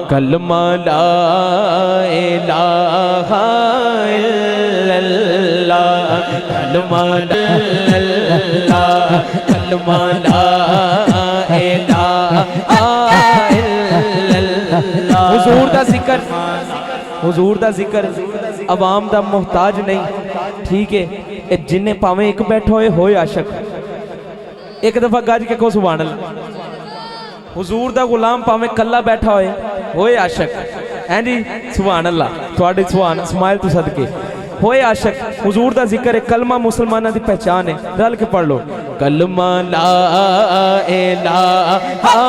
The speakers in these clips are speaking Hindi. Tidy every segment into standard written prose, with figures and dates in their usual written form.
कलमा ला इलाहा इल्लल्लाह, कलमा ला इल्लल्लाह, कलमा ला इलाहा इल्लल्लाह। हुजूर दा जिक्र, हुजूर दा जिक्र अवाम दा मोहताज नहीं, ठीक है। जिन्हें भावें एक बैठा होए आशक, एक दफा गज के को सुभान अल्लाह। हुजूर दा गुलाम भावें कला बैठा होए आशक, हैं जी सुभान अल्लाह। थोड़े सुभान स्माइल तो सदके होए आशक। हुजूर दा जिक्र है, कलमा मुसलमाना दी पहचान है। रल के पढ़ लो, कलमा ला इलाहा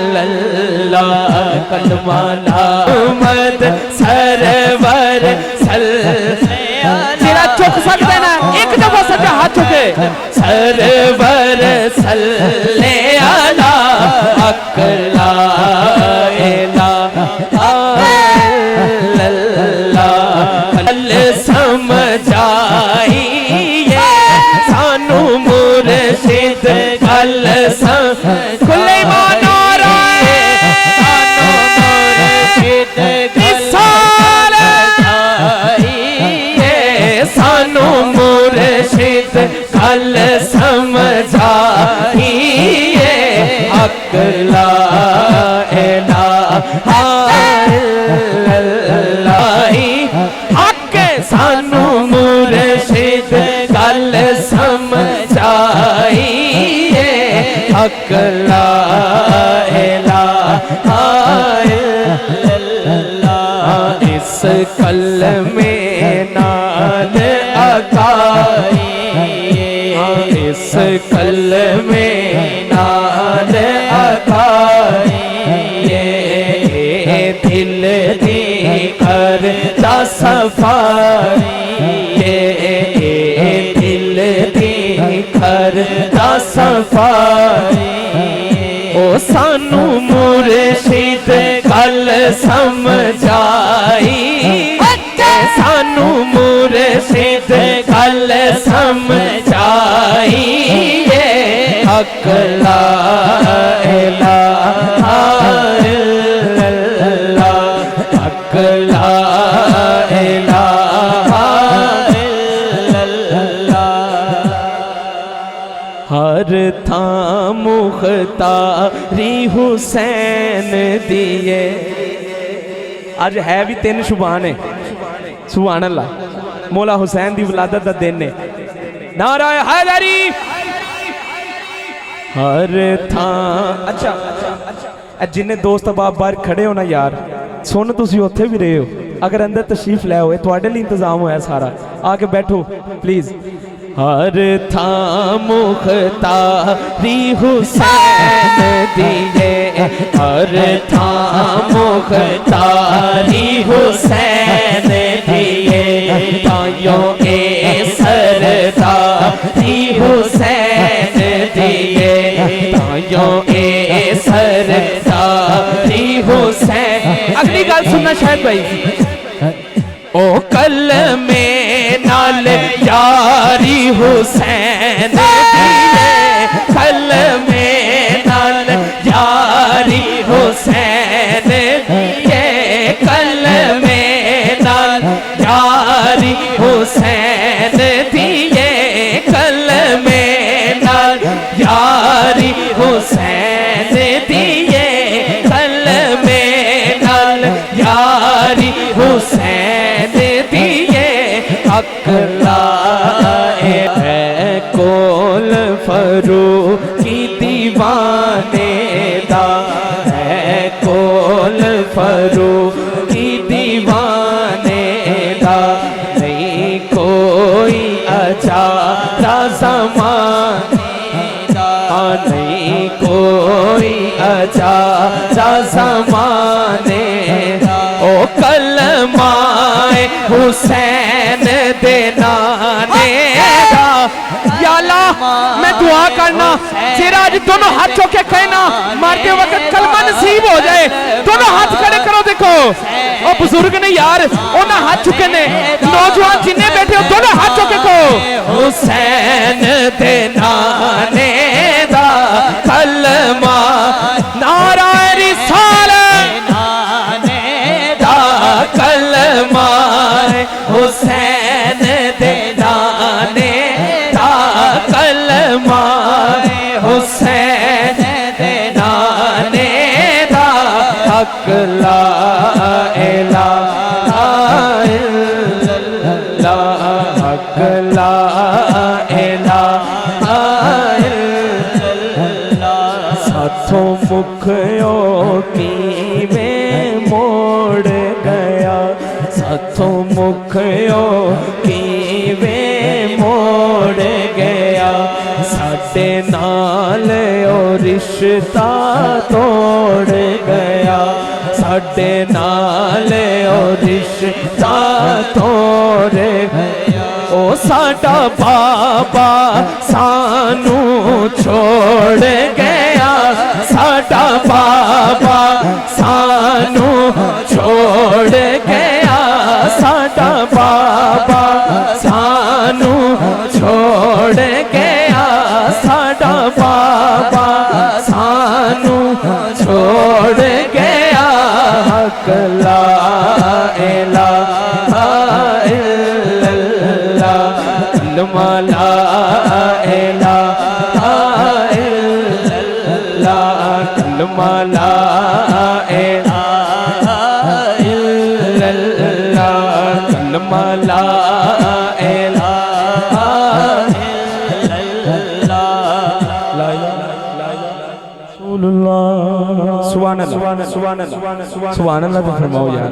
इल्लल्लाह, कलमा ला मुहम्मद सरवर सल्लल्लाह। चुक सकते ना, एक दफा सजा हाथ चुके। सरवर सल्ले अला अकला इलाहा इल्लल्लाह। कल समझाइए सानू मुर्शिद, कल खुले मानो राए सानू मुर्शिद, सानू मुर्शिद कल समझाइए, अकला इलाहा इल्लल्लाह। हक सानू मुर्शिद कल समझाइए, अकला इलाहा इल्लल्लाह। इस कलमे नाल अकाइए, इस कलमे नाल अकाइए, दिल दी करदा सफाई, दिल दी करदा सफाई। ओ सानू मुर्शिद कल समझाई, सानू मुर्शिद कल समझाइए, अकला इलाहा इल्लल्लाह, अकला इलाहा इल्लल्लाह। हर थां मुख्तारी हुसैन दिए। अज है भी 3 शुबान है, सुभान अल्लाह। मौला हुसैन दी विलादत दा दिन है। नारा हैदरी हर थां। अच्छा जिन्हें दोस्त बाप बाहर खड़े हो ना यार, सुन तुसी उत्थे भी रहे हो, अगर अंदर तशरीफ लै होए तुहाडे लिए इंतजाम होया सारा, आके बैठो प्लीज। हर थां मुख्तारी हुसैन दिए, हर थां मुख्तारी हुसैन दिए, तायों ए सरदारी हुसैन दिए, तायों ए सरदारी हुसैन। अगली गल सुनना शायद भाई। ओ कल में नाल यारी हुसैन दिए, कल में नाल यारी हुसैन दिए, कल में नाल यारी हुसैन दिए, कल में नाल यारी हुसैन दिए, कल में नाल यारी हुसैन दिए, अकला है कोल फरूकी दीवाने दा, है कोल फरूकी दीवाने दा, नहीं कोई अचारा ज़माने दा, नहीं कोई अचारा ज़माने दा। ओ कलमाए हुसैन दे नाने दा। या अल्लाह मैं दुआ करना तेरा आज दोनों हाथ चौके कहना मारते वक्त कलमा नसीब हो जाए। दोनों हाथ खड़े करो, देखो ओ बुजुर्ग ने यार उन्हें हाथ चुके ने, नौजवान जिन्हें बैठे हो दोनों हाथ चौके को। हुसैन दे नाने दा कलमा, नारा रिसालत हक ला इलाहा इल्लल्लाह हक ला इलाहा इल्लल्लाह साथों मुखयो कीवें मोड़ गया साथों मुखयो कीवें मोड़ गया साडे नाल ओ रिश्ता तोड़ गया साडे नाल ओ रिश्ता तोड़ गया ओ साडा बाबा सानू छोड़ गया साडा बाबा सानू छोड़ गया साडा बाबा सानू छोड़ गया साडा बाबा सानू छोड़ गया हक ला इलाहा इल्लल्लाह कलमा ला इलाहा इल्लल्लाह कलमा ला इलाहा इल्लल्लाह कलमा ला इलाहा सुभान अल्लाह सुभान अल्लाह सुभान अल्लाह तो फरमाओ यार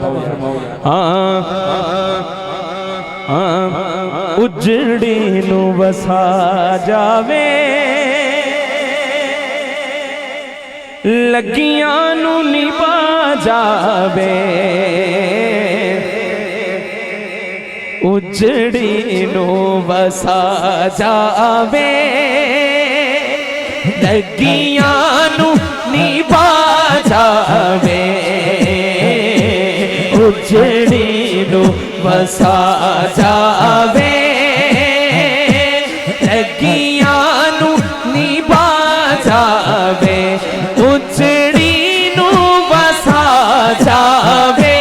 उजड़ी नु वसा जावे लगियां नु निभा जावे उजड़ी नु वसा जावे लगियां नु निभा जावे उजड़ी नु वसा जावे लगियां नु निभा जावे उजड़ी नु वसा जावे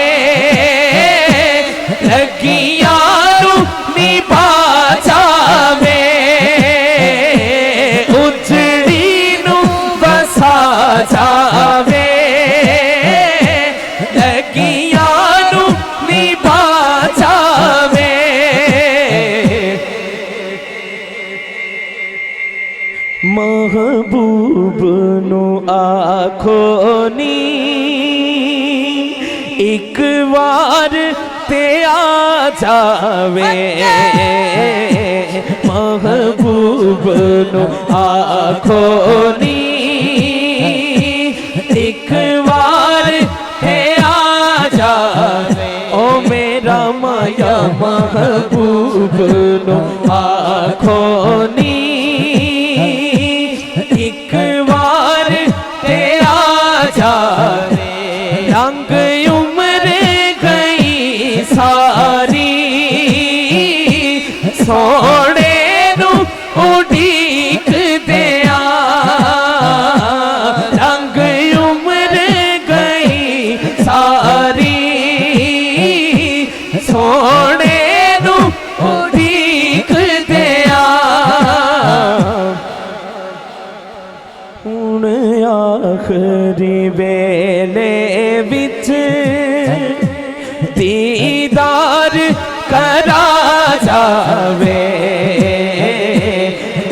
लगियां नु निभा जावे उजड़ी नु वसा जावे लगियां नु निभा जावे महबूब नु आखो नी एक बार ते आ जावे महबूब नु आखो नी एक बार ते आ जावे ओ मेरा माया महबूब नु आखो नी एक बार ते आ जावे रंग उम्र गई सारी सोने नू उड़ीक दिया रंग उम्र गई सारी सोने नू उड़ीक दिया हुण आखरी वेले विच दीदार करा जावे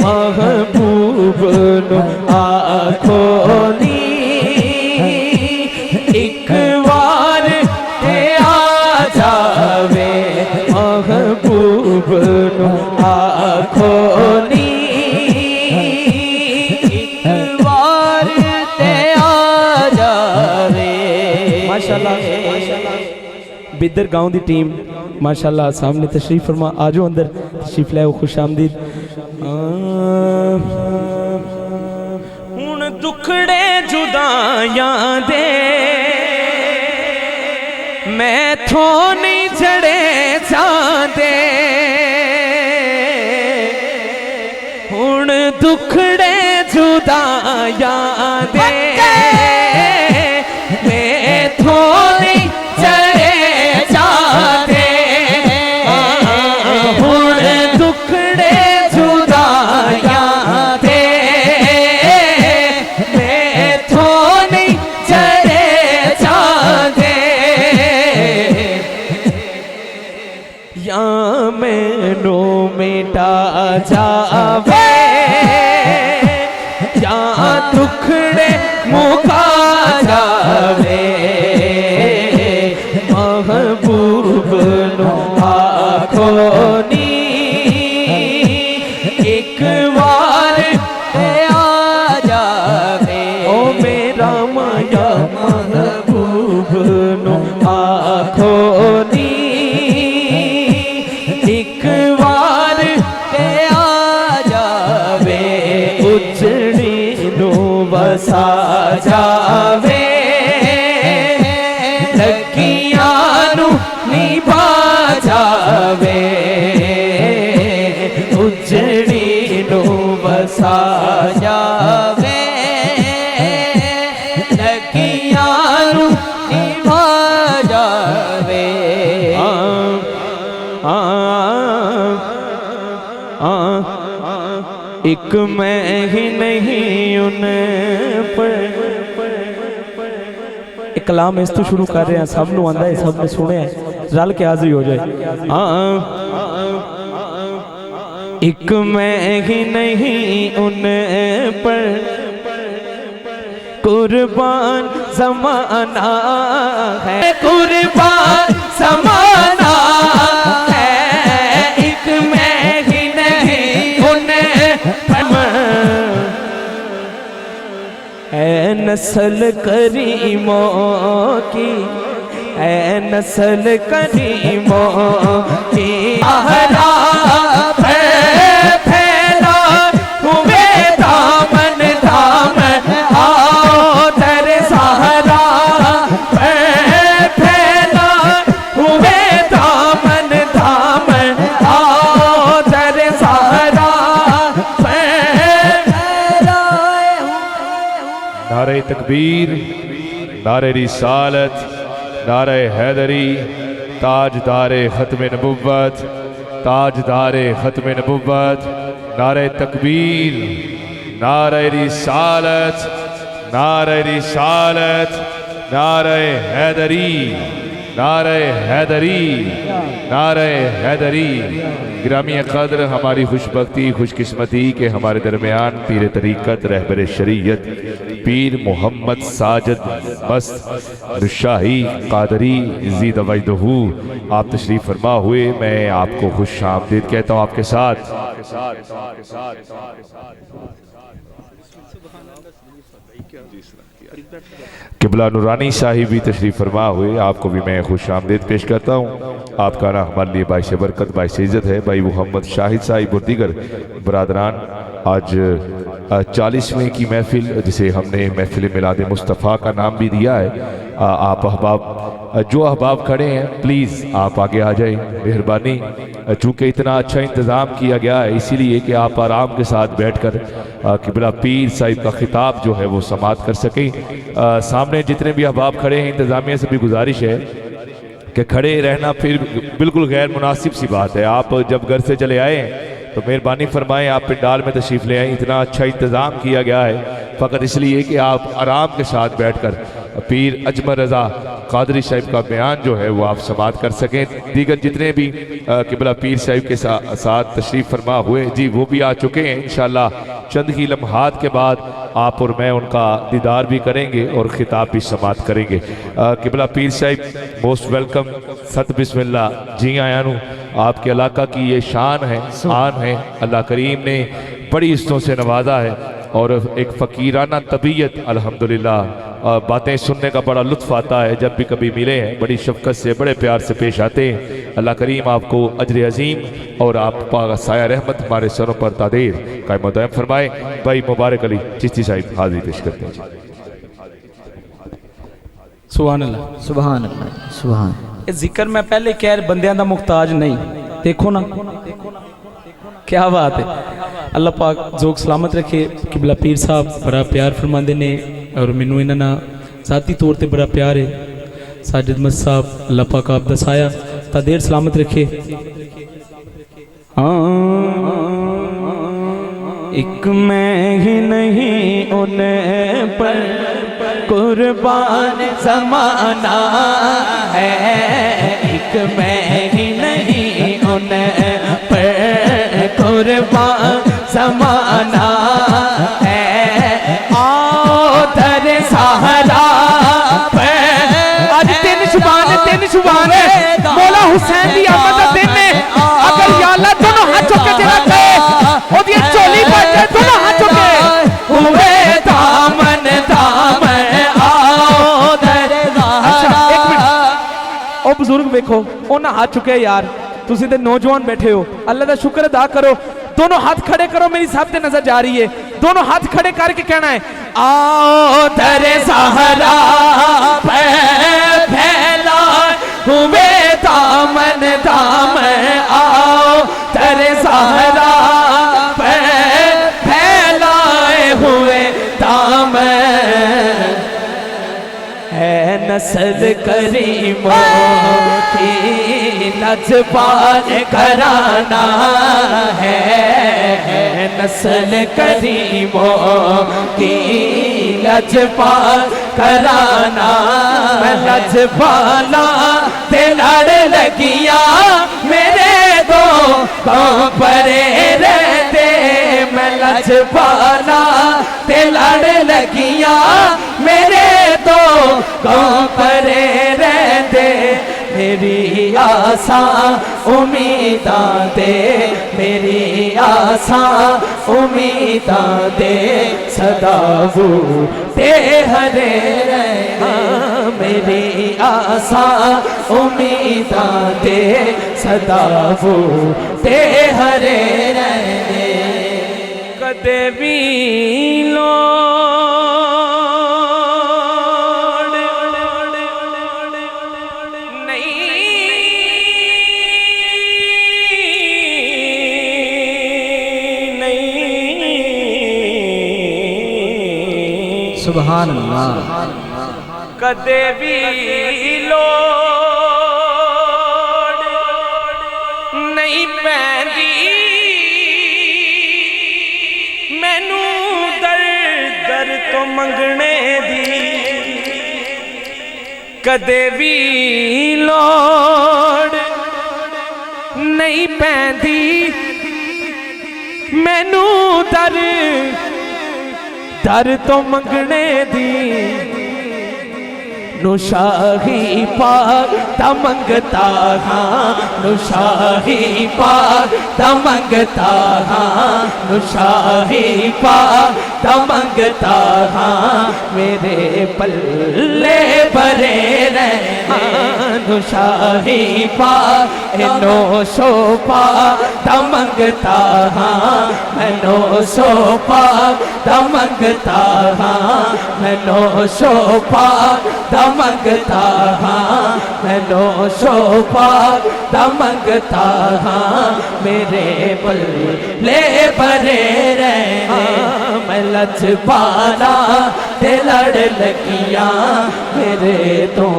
महबूब नु आखो नी एक बार ते आ जावे महबूब नु आखो नी एक बार ते आ जावे माशाल्लाह बिदर गांव दी टीम माशाल्लाह सामने तशरीफ फरमा आजो अंदर तशरीफ ले खुश आमदीद हुण दुखड़े जुदाइयां दे मैथों नहीं झड़े जांदे हुण दुखड़े जुदाइयां दे मैथों नहीं झड़े जांदे हुण दुखड़े जुदाइयां दे मैथों नहीं झड़े जांदे नू आखो नी एक बार ते आ जावे उजड़ी नू बसा जावे लगियां नू निभा जावे उजड़ी नू बसा जावे लगियां नू निभा जावे एक मैं ही नहीं उन्हें एक कलाम इस तो शुरू कर रहे हैं सब नू आंदा है सब ने सुने रल के हाजिर हो जाए एक मैं ही नहीं उन्हें पर कुर्बान ज़माना है कुर्बान ज़माना है एक मैं ही नहीं उन्हें है नस्ल करीमों की है नस्ल करीमों की आहरा फैला हुए दामन दामन आओ दर सहारा फैला हुए दामन दामन आओ दर सहारा नारे तकबीर, नारे रिसालत, नारे हैदरी, ताजदारे ख़त्म नबुव्वत, ताजदारे ख़त्म नबुव्वत, नारे तकबीर, नारे रिसालत, नारे रिसालत, नारे हैदरी, नारे हैदरी, नारे हैदरी। गिरामी क़द्र हमारी खुशबख्ती खुशकिस्मती के हमारे दरमियान पीर तरीक़त रहबर शरीयत पीर मोहम्मद साजिद मस्त शाही कादरी ज़ीद वजदहू आप तशरीफ़ फरमा हुए। मैं आपको खुश आमदीद कहता हूँ आपके साथ। किबला नूरानी साहिब भी तशरीफ़ फरमा हुए, आपको भी मैं खुश आमदीद पेश करता हूँ। आपका ना हमारे लिए बाइश बरकत बाइश इज़्ज़त है। भाई मोहम्मद शाहिद साहिब और दीगर बरादरान, आज 40वें की महफ़िल जिसे हमने महफ़िल मिलाद मुस्तफ़ा का नाम भी दिया है। आप अहबाब जो अहबाब खड़े हैं प्लीज़ आप आगे आ जाएं, मेहरबानी। चूँकि इतना अच्छा इंतज़ाम किया गया है इसीलिए कि आप आराम के साथ बैठकर किबला पीर साहिब का खिताब जो है वो समाअत कर सकें। सामने जितने भी अहबाब खड़े हैं इंतज़ामिया से भी गुजारिश है कि खड़े रहना फिर बिल्कुल गैर मुनासिब सी बात है। आप जब घर से चले आए हैं तो मेहरबानी फरमाएं आप पंडाल में तशरीफ़ ले आएँ। इतना अच्छा इंतज़ाम किया गया है फ़कत इसलिए कि आप आराम के साथ बैठकर पीर अजमल रज़ा कादरी साहिब का बयान जो है वो आप समाअत कर सकें। दीगर जितने भी किबला पीर साहिब के साथ तशरीफ़ फरमा हुए जी वो भी आ चुके हैं। इंशाअल्लाह चंद ही लम्हात के बाद आप और मैं उनका दीदार भी करेंगे और ख़िताब भी समाअत करेंगे। किबला पीर साहिब मोस्ट वेलकम, सत बिस्मिल्लाह, जी आया नू। आपके इलाका की ये शान है, आन है। अल्लाह करीम ने बड़ी इज्जतों से नवाजा है और एक फ़कीराना तबीयत अल्हम्दुलिल्लाह बातें सुनने का बड़ा लुत्फ़ आता है। जब भी कभी मिले हैं बड़ी शफ़क़त से बड़े प्यार से पेश आते हैं। अल्लाह करीम आपको अजर अज़ीम और आपका साया रहमत हमारे सरों पर तादेर कायम दायम फरमाए। भाई मुबारक अली चिश्ती साहिब हाज़िरी पेश करते हैं। सुभान अल्लाह, सुभान अल्लाह, सुभान। जिक्र मैं पहले कह बंदियां दा मुख्ताज नहीं, देखो ना क्या बात है। अल्लाह पाक जोग सलामत रखे। किबला पीर साहब बड़ा प्यार फरमाते ने और मैनू इन्हां नाल ज़ाती तौर पर बड़ा प्यार है। साजिद मस्त साहब अल्लाह पाक आप दसाया ता देर सलामत रखे। एक मैं ही नहीं उन्हें पर कुर्बान ज़माना है, एक मैं ही नहीं उन्हें पर कुर्बान ज़माना है। आओ दर सहारा पे आज तीन शुबान मौला हुसैन की आमद का दिन है। अगर या अल्लाह दोनों हाथ चुक के जरा कहे और ये चोली बाटे दोनों हाथ चुके हुए दामन दामन आओ दर सहारा। अच्छा एक मिनट ਉਹ ਬਜ਼ੁਰਗ ਵੇਖੋ ਉਹਨਾਂ ਹੱਥ ਚੁੱਕਿਆ ਯਾਰ ਤੁਸੀਂ ਤੇ ਨੌਜਵਾਨ बैठे हो अल्लाह का शुक्र अदा करो दोनों हाथ खड़े करो मेरी सब ते नजर जा रही है दोनों हाथ खड़े करके कहना है आओ दरे सहरा फैला हुए दामन दामन आओ दरे सहरा फैलाए हुए दामन है नस्ल करीमों की लजपाल घराना है नस्ल करीमों की लजपाल घराना मैं लजपाला ते लड़ लगिया मेरे दो पाँव परे रहते मैं लजपाला ते लड़ लगिया मेरे दो गाँव परे रहते मेरी आसा उम्मीदा दे मेरी आसा उम्मीदा दे सदा वो ते हरे रहना मेरी आसा उम्मीदा दे सदा वो ते हरे रहने कदे भी लो सुभान अल्लाह कदे भी लोड़ नहीं पैंदी मैनू दर दर तो मंगने दी कदे भी लोड़ नहीं पैंदी मैनू दर दर तो मंगने दी नुशाही पाक तमंगता हाँ नुशाही पाक तमंगता हाँ नुशाही पाक तमंगता हाँ मेरे पल्ले भरे रहना नुशाही पाक नो शोपा तमंगता हाँ नो शोपा तमंगता हाँ नो शोपा मंगता हाँ मैं नो शोभा मंगता हाँ मेरे पल्ले भरे रहना मैं लजपाला ते लड़ लगिया मेरे तो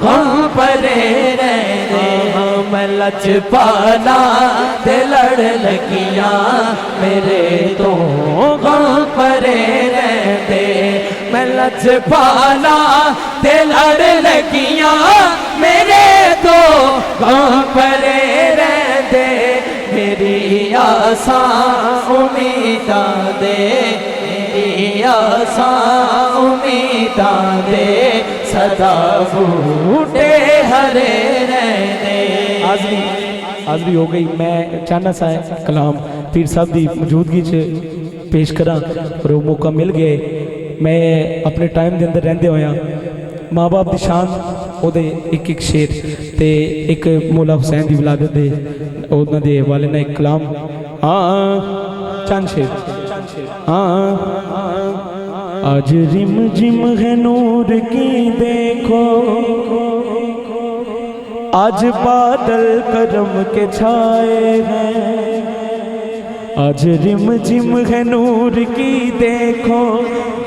गम परे रहने मैं लजपाला ते लड़ लगिया मेरे तो गम परे रहते मैं लजपाला ते लड़ लगिया मेरे तो गाँव परे रहते मेरी आसा उम्मीदा दे मेरी आसा उम्मीदा दे सदा बूटे हरे रहने हाज़री हो गई मैं चाहना सा कलाम पीर साहब की मौजूदगी च पेश करा और वो मौका मिल गया मैं अपने टाइम के अंदर रहते होया माँ बाप की शान ਉਹਦੇ एक एक शेर ते एक मौला हुसैन की विलादत दे ਉਹਨਾਂ ਦੇ ਹਵਾਲੇ ਨਾਲ ਇੱਕ ਕਲਾਮ चंद शेर आज रिम जिम है नूर की देखो आज बादल करम के छाए हैं आज रिम जिम है नूर की देखो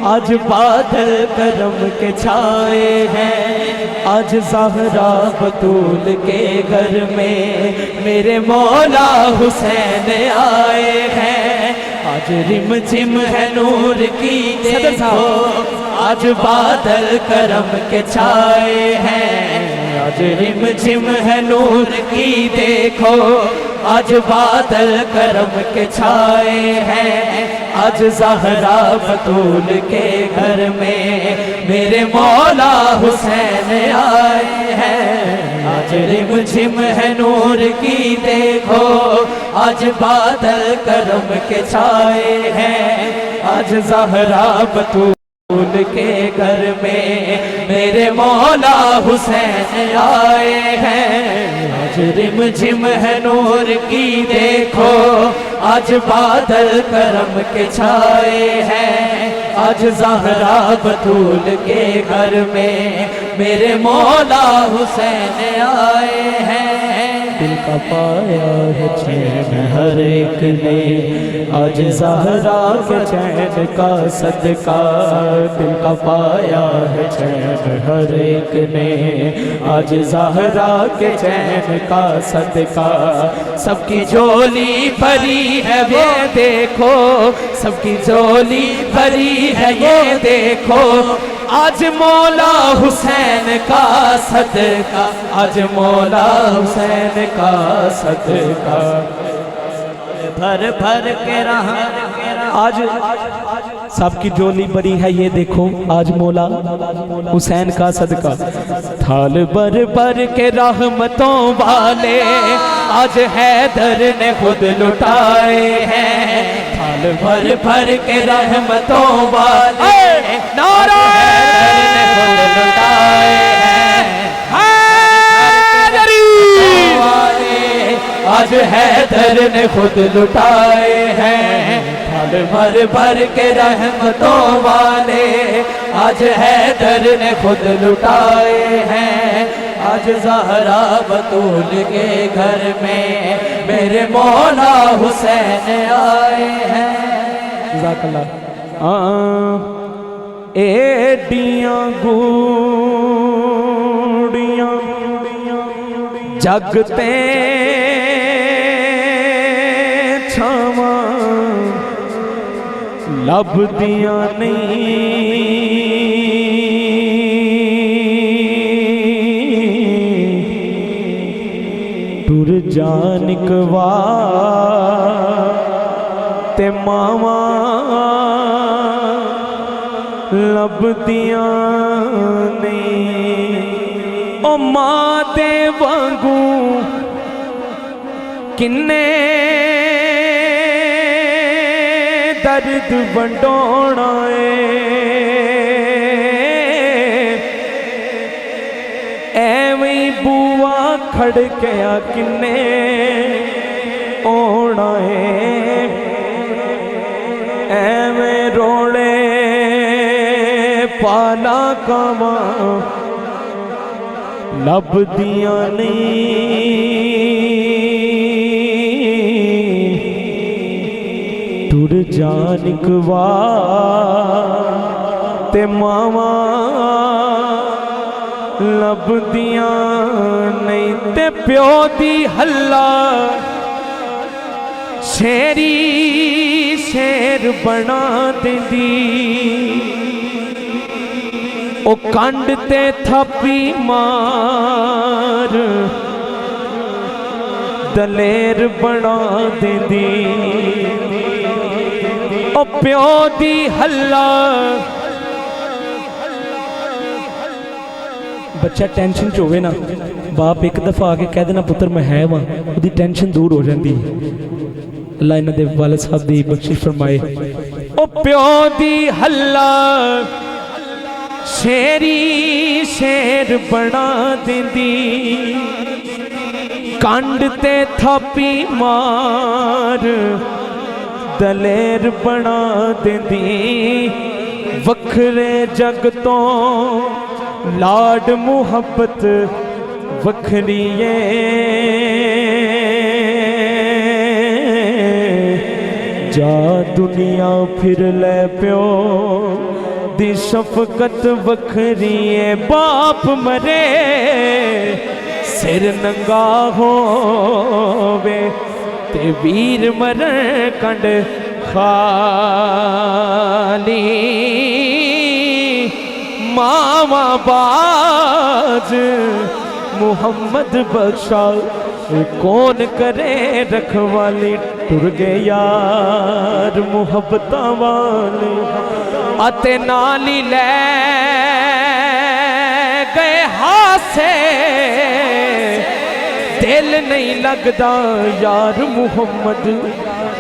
आज बादल करम के छाए हैं आज ज़हरा बतूल के घर में मेरे मौला हुसैन आए हैं आज रिम झिम है नूर की देखो आज बादल करम के छाए हैं आज रिम झिम है नूर की देखो आज बादल करम के छाए हैं आज ज़हरा बतूल के घर में मेरे मौला हुसैन आए हैं आज रिम झिम है नूर की देखो आज बादल करम के छाए हैं आज ज़हरा बतूल फूल के घर में मेरे मौला हुसैन आए हैं। आज रिम झिम है नूर की देखो, आज बादल करम के छाए हैं। आज ज़हरा बतूल के घर में मेरे मौला हुसैन आए हैं। दिल का पाया है चैन हर एक ने, आज ज़हरा के चैन का सदका। दिल का पाया है चैन हर एक ने, आज ज़हरा के चैन का सदका। सबकी झोली भरी है वो देखो, सबकी झोली भरी है ये देखो। आज मौला हुसैन का सदका, आज मौला हुसैन का सदका। भर भर के रहा आज सबकी झोली भरी है ये देखो, आज मौला हुसैन का सदका। थाल भर भर के रहमतों वाले आज हैदर ने खुद लुटाए हैं। थाल भर भर के रहमतों वाले नारा ने खुद लुटाए हैं। आज हैदर ने खुद लुटाए हैं। थाल भर भर के रहमतों वाले आज हैदर ने खुद लुटाए हैं। आज ज़हरा बतूल के घर में मेरे मौला हुसैन आए हैं। ज़ाकल्लाह। एडियां गूड़ियां जगते छावा लभदियां नहीं। टुर जानिकवा ते मावा लभदियां नहीं। ओ मां दे वांगू किन्ने दर्द वंडोना एवं बुआ खड़किया किन्ने ओना एवं रोले पाला कावा लभदियां नहीं। टुर जानिकवा ते मावा लभदियां नहीं। ते प्यो दी हल्ला शेरी शेर बना देंदी। ओ कंड ते थप्पी मार दलेर बना देंदी। ओ प्यो दी हल्ला बच्चा टेंशन च होवे ना, बाप एक दफा आके कह देना पुत्र मैं है वहां, उसकी टेंशन दूर हो जाती है। अल्लाह इन्हां दे वालिद साहब दी बख्शिश फरमाए। ओ प्यो दी हल्ला शेरी शेर बना देंदी। कंड ते थापी मार दलेर बना देंदी। वखरे जग तो लाड मुहब्बत वखरीए। जा दुनिया फिर ले प्यो दी शफकत वखरीए। बाप मरे सिर नंगा होवे ते वीर मरे कंड खाली। मावा बाज मुहम्मद बख्शा कौन करे रखवाली। टुर गए यार मुहब्बत वाले अते नाली ले गए हासे। दिल नहीं लगदा यार मुहम्मद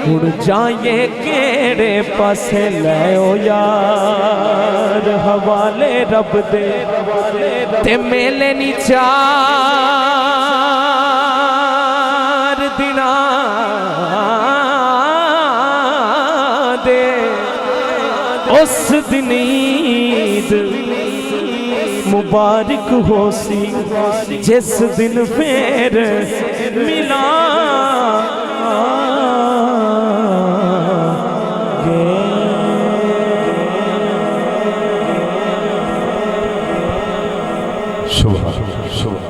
उड़ जाए केड़े पासे लै यार हवाले रब दे ते मेले नी चार दिना दे उस दिन ईद मुबारक हो सी जिस दिन फिर मिला शुभ शुभ